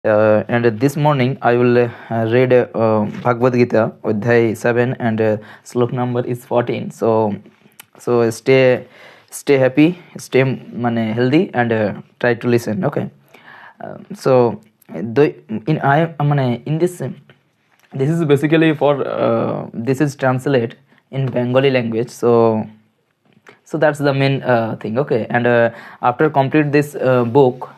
And this morning I will read Bhagavad Gita, Adhyay 7, and slok number is 14. So stay happy, stay healthy, and try to listen. Okay. So in this this is basically for this is translate in Bengali language. So that's the main thing. Okay. And after complete this book,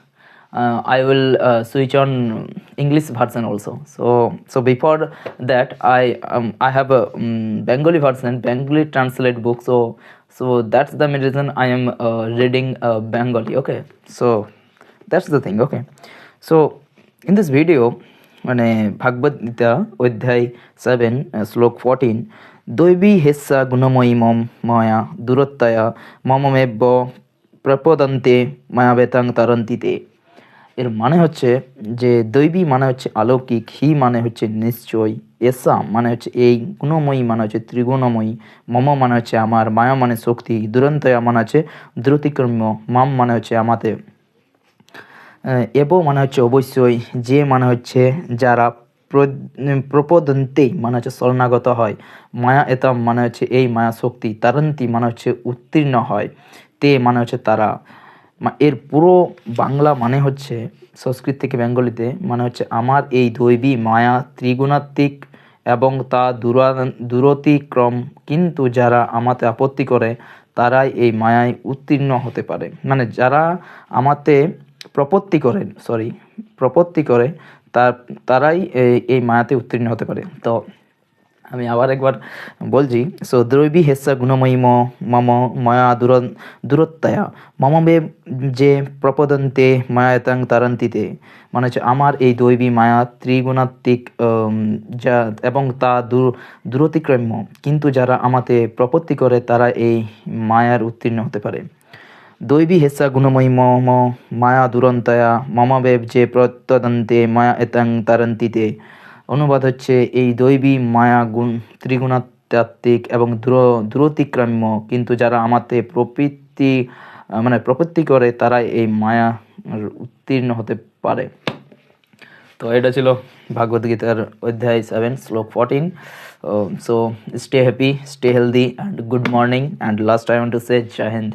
I will switch on English version also. So before that, I have a Bengali version, Bengali translate book. So that's the main reason I am reading Bengali. Okay. So that's the thing. Okay. So in this video, Bhagavad Gita Adhyay 7 slok 14, Doibi hessa gunamoi mom maya durottaya mamamebbo prapodante mayavetang tarantite. এর মানে হচ্ছে যে দৈবী মানে হচ্ছে অলৌকিক, হি মানে হচ্ছে নিশ্চয়, এসা মানে হচ্ছে এই, গুণময়ী মানে হচ্ছে ত্রিগুণময়ী, মম মানে হচ্ছে আমার, মায়া মানে শক্তি, দুরন্তয়া মানে হচ্ছে দ্রুতিক্রম্য, মাম মানে হচ্ছে আমাতে, এব মানে হচ্ছে অবশ্যই, যে মানে হচ্ছে যারা, প্রপদন্তে মানে হচ্ছে শরণাগত হয়, মায়া এতাম মানে হচ্ছে এই মায়া শক্তি, তারন্তি মানে হচ্ছে উত্তীর্ণ হয়, তে মানে হচ্ছে তারা। এর পুরো বাংলা মানে হচ্ছে সংস্কৃত থেকে বেঙ্গলিতে মানে হচ্ছে আমার এই দৈবী মায়া ত্রিগুণাত্মিক এবং তা দূরতিক্রম, কিন্তু যারা আমাতে আপত্তি করে তারাই এই মায়ায় উত্তীর্ণ হতে পারে। মানে যারা আমাতে প্রপত্তি করে তারাই এই মায়াতে উত্তীর্ণ হতে পারে। তো আমি আবার একবার বলছি। সো দ্রৈবী হেসা গুণময়ী মম মায়া দূরত্বয়া মমবে যে প্রপদন্তে মায়াতাং তারান্তিতে, মানে হচ্ছে আমার এই দৈবী মায়া ত্রিগুণাত্মিক যা এবং তা দূরতিক্রম্য, কিন্তু যারা আমাতে প্রপত্তি করে তারা এই মায়ার উত্তীর্ণ হতে পারে। দৈবী হেসা গুণময়ী মম মায়া দুরন্তয়া মমবেব যে প্রত্যদন্তে মায়া এতাং তারান্তিতে। অনুবাদ হচ্ছে এই দৈবী মায়া ত্রিগুণাত্মিক এবং দূরতিক্রম্য, কিন্তু যারা আমাতে প্রপত্তি করে তারা এই মায়া উত্তীর্ণ হতে পারে। তো এটা ছিল ভাগবত গীতার অধ্যায় 7 শ্লোক 14. So stay happy, stay healthy, and good morning, and last I want to say Jai Hind.